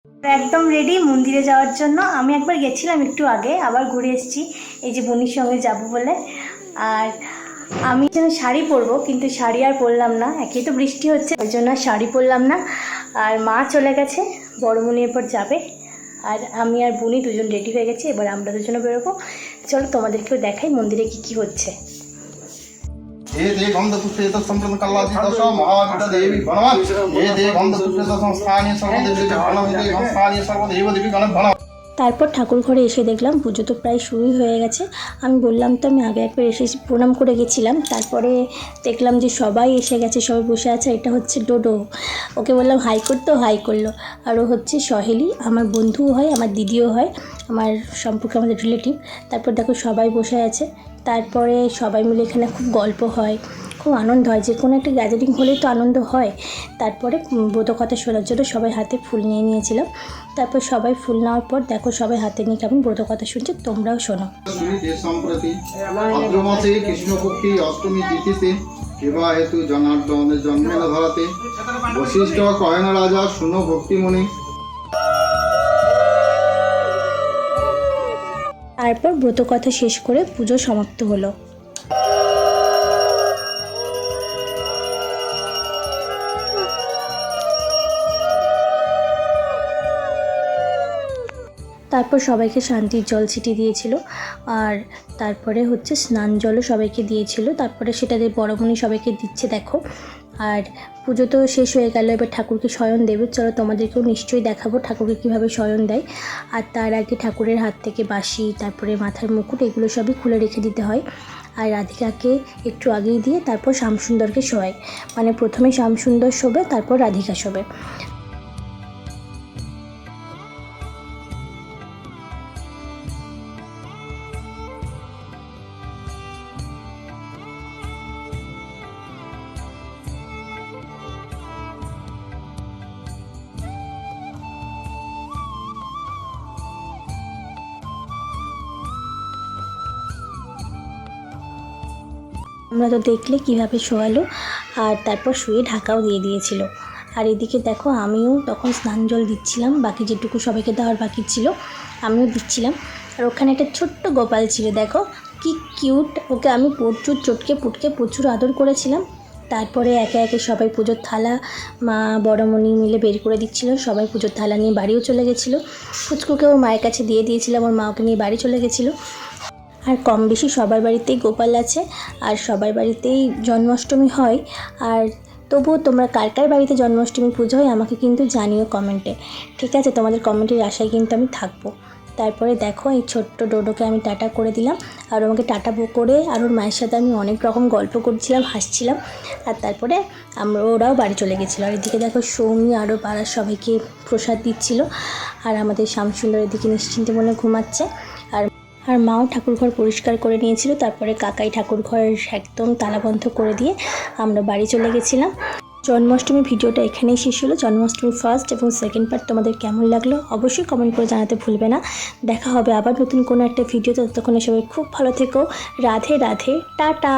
একদম রেডি মন্দিরে যাওয়ার জন্য। আমি একবার গেছিলাম একটু আগে, আবার ঘুরে এসেছি এই যে বোনির সঙ্গে যাব বলে। আর আমি যেন শাড়ি পরবো, কিন্তু শাড়ি আর পরলাম না, একেই তো বৃষ্টি হচ্ছে, ওই জন্য শাড়ি পরলাম না। আর মা চলে গেছে, বড় বোনি এরপর যাবে, আর আমি আর বোনি দুজন রেডি হয়ে গেছি। এবার আমরা দুজনে বেরোবো। চলো তোমাদেরকেও দেখাই মন্দিরে কি কি হচ্ছে। তারপর ঠাকুর ঘরে এসে দেখলাম পুজো তো প্রায় শুরুই হয়ে গেছে। আমি বললাম তো আমি আগে একবার এসে প্রণাম করে গেছিলাম, তারপরে দেখলাম যে সবাই এসে গেছে, সবাই বসে আছে। এটা হচ্ছে ডোডো, ওকে বললাম হাই করতে, হাই করলো। আর ও হচ্ছে সহেলি, আমার বন্ধুও হয়, আমার দিদিও হয়, আমার সম্পর্কে আমাদের রিলেটিভ। তারপর দেখো সবাই বসে আছে, তারপরে সবাই মিলে এখানে খুব গল্প হয়, খুব আনন্দ হয়। যে কোনো একটা গ্যাদারিং হলেই তো আনন্দ হয়। তারপরে ব্রতকথা শোনার জন্য সবাই হাতে ফুল নিয়ে নিয়েছিলাম। তারপর সবাই ফুল নেওয়ার পর দেখো সবাই হাতে নিয়ে কেমন ব্রতকথা শুনছে, তোমরাও শোনো। কৃষ্ণপক্ষী অষ্টমী তিথিতে বিবাহ হেতু জনার্দনের জন্মের ধরাতে বশিষ্ঠ কহেন রাজা শুনো ভক্তিমণি। তারপর ব্রতকথা শেষ করে পুজো সমাপ্ত হলো। তারপর সবাইকে শান্তির জল ছিটিয়ে দিয়েছিল, আর তারপরে হচ্ছে স্নান জলও সবাইকে দিয়েছিল। তারপরে সেটা দিয়ে বড়মণি সবাইকে দিচ্ছে দেখো। আর পুজো তো শেষ হয়ে গেল, এবার ঠাকুরকে শয়ন দেবে। চলো তোমাদেরকেও নিশ্চয়ই দেখাবো ঠাকুরকে কীভাবে শয়ন দেয়। আর তার আগে ঠাকুরের হাত থেকে বাঁশি, তারপরে মাথার মুকুট, এগুলো সবই খুলে রেখে দিতে হয়। আর রাধিকাকে একটু আগেই দিয়ে তারপর শ্যামসুন্দরকে শোয়, মানে প্রথমে শ্যামসুন্দর শোবে, তারপর রাধিকা শোবে। আমরা তো দেখলে কীভাবে শোয়ালো, আর তারপর শুয়ে ঢাকাও দিয়ে দিয়েছিল। আর এদিকে দেখো আমিও তখন স্নান জল দিচ্ছিলাম, বাকি যেটুকু সবাইকে দেওয়ার বাকি ছিল আমিও দিচ্ছিলাম। আর ওখানে একটা ছোট্ট গোপাল ছিল, দেখো কি কিউট, ওকে আমি প্রচুর চটকে পুটকে প্রচুর আদর করেছিলাম। তারপরে একে একে সবাই পুজোর থালা মা বড়মণি মিলে বের করে দিচ্ছিল, সবাই পুজোর থালা নিয়ে বাড়িও চলে গেছিলো। ফুচকুকে ওর মায়ের কাছে দিয়ে দিয়েছিলাম, ওর মা ওকে নিয়ে বাড়ি চলে গেছিলো। আর কম বেশি সবার বাড়িতেই গোপাল আছে, আর সবার বাড়িতেই জন্মাষ্টমী হয়। আর তবুও তোমরা কার কার বাড়িতে জন্মাষ্টমী পুজো হয় আমাকে কিন্তু জানিও কমেন্টে, ঠিক আছে? তোমাদের কমেন্টের আশায় কিন্তু আমি থাকবো। তারপরে দেখো এই ছোট্ট ডোডোকে আমি টাটা করে দিলাম, আর আমাকে টাটা করে আর ওর মায়ের সাথে আমি অনেক রকম গল্প করছিলাম, হাসছিলাম। আর তারপরে ওরাও বাড়ি চলে গেছিলো। আর এদিকে দেখো সৌমি আরও পাড়ার সবাইকে প্রসাদ দিচ্ছিলো, আর আমাদের শ্যামসুন্দর এদিকে নিশ্চিন্তে মনে ঘুমাচ্ছে। আর মাও ঠাকুরঘর পরিষ্কার করে নিয়েছিল। তারপরে কাকাই ঠাকুরঘর একদম তালাবন্ধ করে দিয়ে আমরা বাড়ি চলে গেছিলাম। জন্মাষ্টমী ভিডিওটা এখানেই শেষ হলো। জন্মাষ্টমী ফার্স্ট এবং সেকেন্ড পার্ট তোমাদের কেমন লাগলো অবশ্যই কমেন্ট করে জানাতে ভুলবে না। দেখা হবে আবার নতুন কোনো একটা ভিডিও, ততক্ষণে সবাই খুব ভালো থেকো। রাধে রাধে, টাটা।